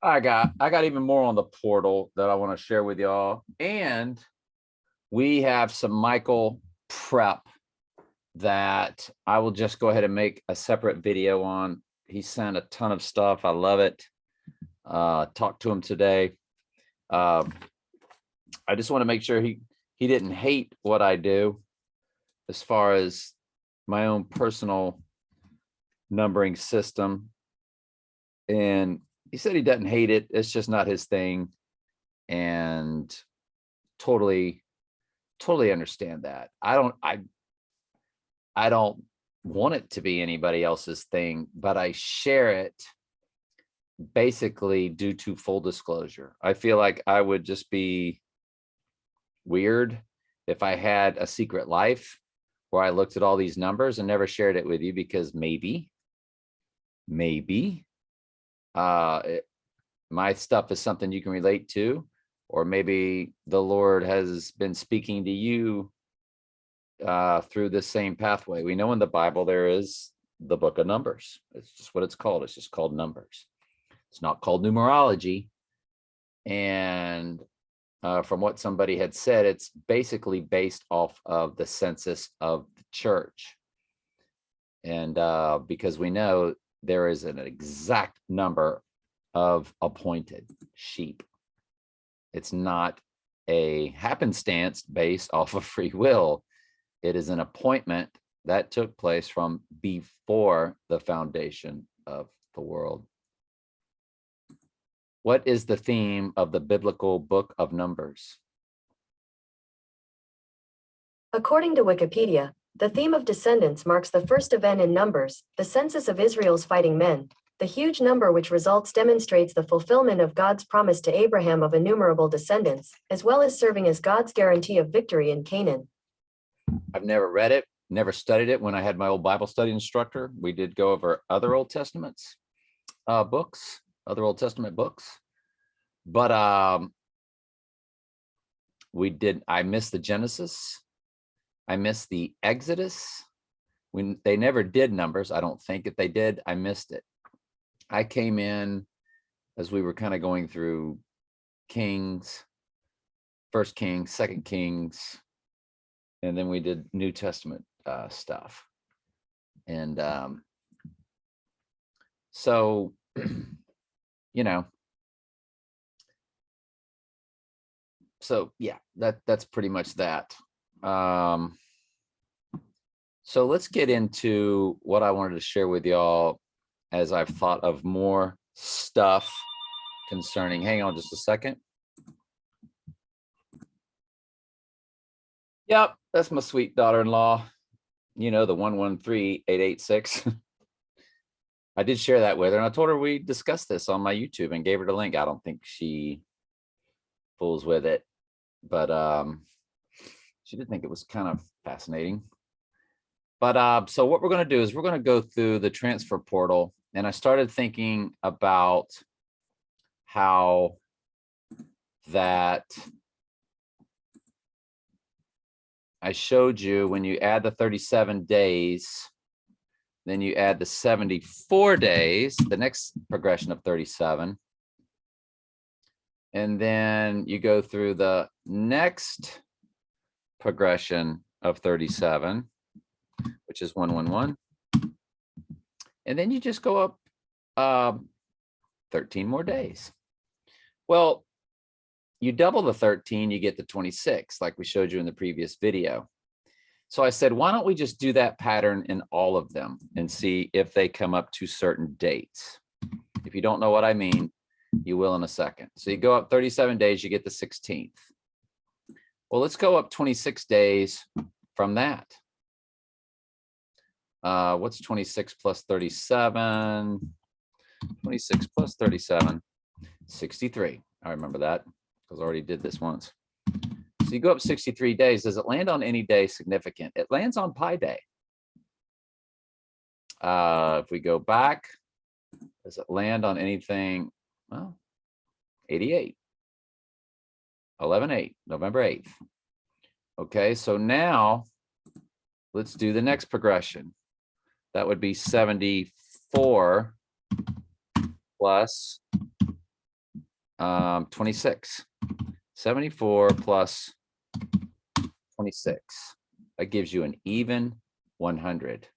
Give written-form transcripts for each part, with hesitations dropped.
I got even more on the portal that I want to share with y'all. And we have some Michael prep that I will just go ahead and make a separate video on. He sent a ton of stuff. I love it. Talked to him today. I just want to make sure he didn't hate what I do as far as my own personal numbering system. And he said he doesn't hate it. It's just not his thing. And totally understand that. I don't want it to be anybody else's thing, but I share it basically due to full disclosure. I feel like I would just be weird if I had a secret life where I looked at all these numbers and never shared it with you, because maybe my stuff is something you can relate to, or maybe the Lord has been speaking to you through the same pathway. We know in the Bible there is the book of Numbers. It's just what it's called. It's just called Numbers. It's not called numerology. And from what somebody had said, it's basically based off of the census of the church. And because we know there is an exact number of appointed sheep. It's not a happenstance based off of free will. It is an appointment that took place from before the foundation of the world. What is the theme of the biblical book of Numbers? According to Wikipedia, the theme of descendants marks the first event in Numbers, the census of Israel's fighting men. The huge number which results demonstrates the fulfillment of God's promise to Abraham of innumerable descendants, as well as serving as God's guarantee of victory in Canaan. I've never read it, never studied it. When I had my old Bible study instructor, we did go over other Old Testaments books, other Old Testament books. But I missed the Genesis. I missed the Exodus. When they never did Numbers, I don't think. If they did, I missed it. I came in as we were kind of going through Kings, First Kings, Second Kings, and then we did New Testament stuff. And so, you know, so yeah, that's pretty much that. So let's get into what I wanted to share with y'all as I've thought of more stuff concerning, hang on just a second. Yep, that's my sweet daughter-in-law. You know, the 113886. I did share that with her, and I told her we discussed this on my YouTube and gave her the link. I don't think she fools with it, but she did think it was kind of fascinating. But so what we're going to do is we're going to go through the transfer portal, and I started thinking about how that I showed you when you add the 37 days, then you add the 74 days, the next progression of 37. And then you go through the next progression of 37, which is 111. And then you just go up 13 more days. Well, you double the 13, you get the 26, like we showed you in the previous video. So I said, why don't we just do that pattern in all of them and see if they come up to certain dates? If you don't know what I mean, you will in a second. So you go up 37 days, you get the 16th. Well, let's go up 26 days from that. What's 26 plus 37? 26 plus 37, 63. I remember that because I already did this once. So you go up 63 days. Does it land on any day significant? It lands on Pi Day. If we go back, does it land on anything? Well, 88, 11/8, November 8th. Okay, so now let's do the next progression. That would be 74 plus 26. 74 plus 26. That gives you an even 100.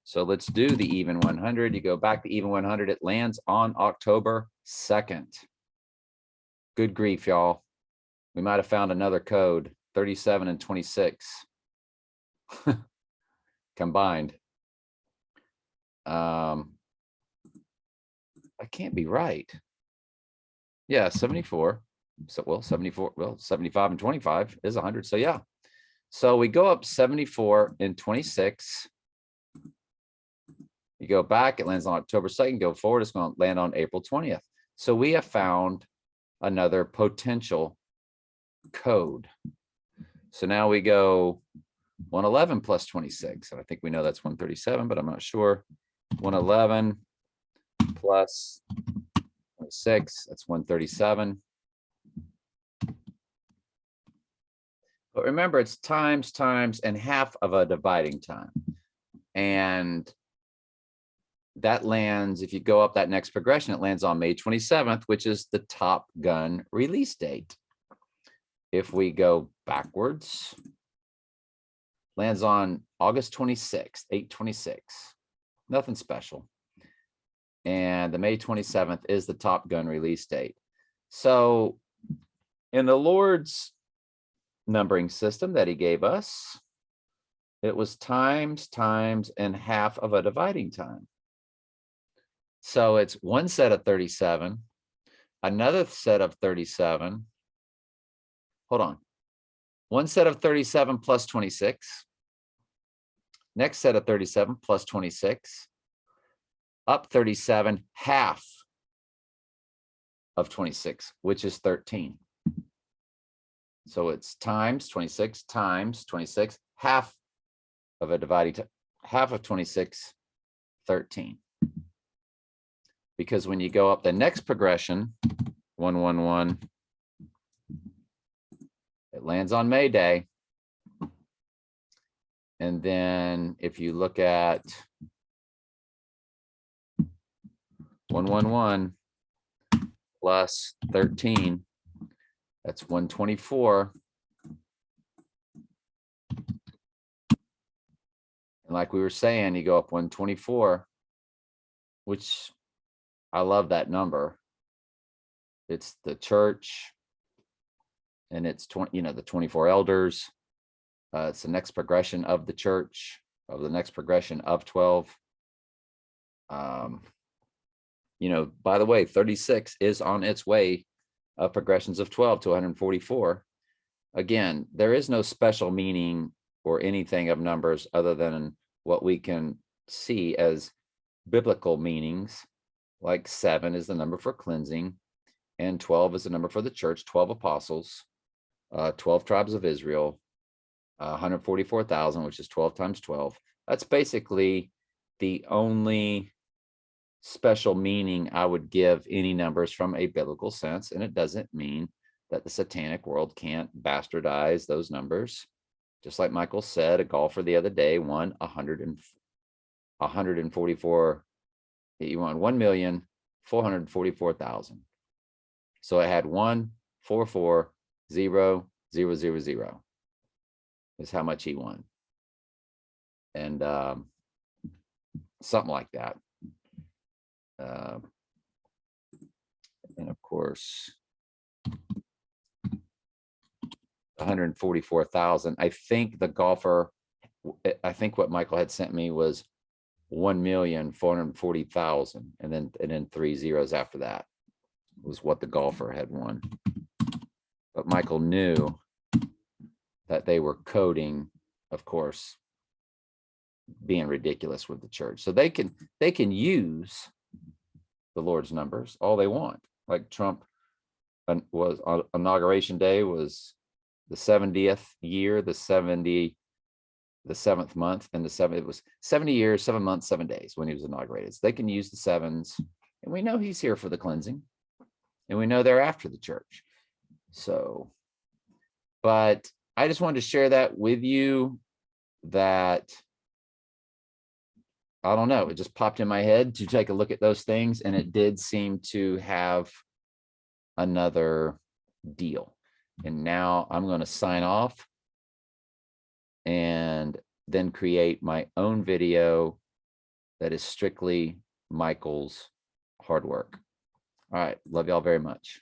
So let's do the even 100. You go back to even 100. It lands on October 2nd. Good grief, y'all. We might have found another code, 37 and 26 combined. That can't be right. Yeah, 74. So, well, 74, well, 75 and 25 is 100. So yeah. So we go up 74 and 26. You go back, it lands on October 2nd, go forward, it's going to land on April 20th. So we have found another potential code. So now we go 111 plus 26. And I think we know that's 137, but I'm not sure. 111 plus 26, that's 137. But remember, it's times, and half of a dividing time. And that lands, if you go up that next progression, it lands on May 27th, which is the Top Gun release date. If we go backwards, lands on August 26th, 8/26. Nothing special. And the May 27th is the Top Gun release date. So in the Lord's numbering system that he gave us, it was times, and half of a dividing time. So it's one set of 37, another set of 37. Hold on. One set of 37 plus 26. Next set of 37 plus 26. Up 37, half of 26, which is 13. So it's times 26 times 26, half of a dividing, half of 26, 13. Because when you go up the next progression, 111, it lands on May Day. And then if you look at 111 plus 13, that's 124. And like we were saying, you go up 124, which I love that number. It's the church, and it's 20, you know, the 24 elders. It's the next progression of the church, of the next progression of 12. You know, by the way, 36 is on its way of progressions of 12 to 144. Again, there is no special meaning or anything of numbers other than what we can see as biblical meanings, like 7 is the number for cleansing, and 12 is the number for the church, 12 apostles, 12 tribes of Israel, 144,000, which is 12 times 12. That's basically the only special meaning I would give any numbers from a biblical sense. And it doesn't mean that the satanic world can't bastardize those numbers. Just like Michael said, a golfer the other day won 144. He won 1,444,000. So I had 144,000 is how much he won. And something like that. And of course, 144,000. I think the golfer, I think what Michael had sent me was 1,440,000, and then 3 zeros after that was what the golfer had won. But Michael knew that they were coding, of course, being ridiculous with the church. So they can use the Lord's numbers all they want. Like Trump was on inauguration day was the 70th year, the 7th month, and it was 70 years, 7 months, 7 days when he was inaugurated. So they can use the sevens, and we know he's here for the cleansing, and we know they're after the church. So, but I just wanted to share that with you, that I don't know, it just popped in my head to take a look at those things, and it did seem to have another deal. And now I'm going to sign off and then create my own video that is strictly Michael's hard work. All right. Love y'all very much.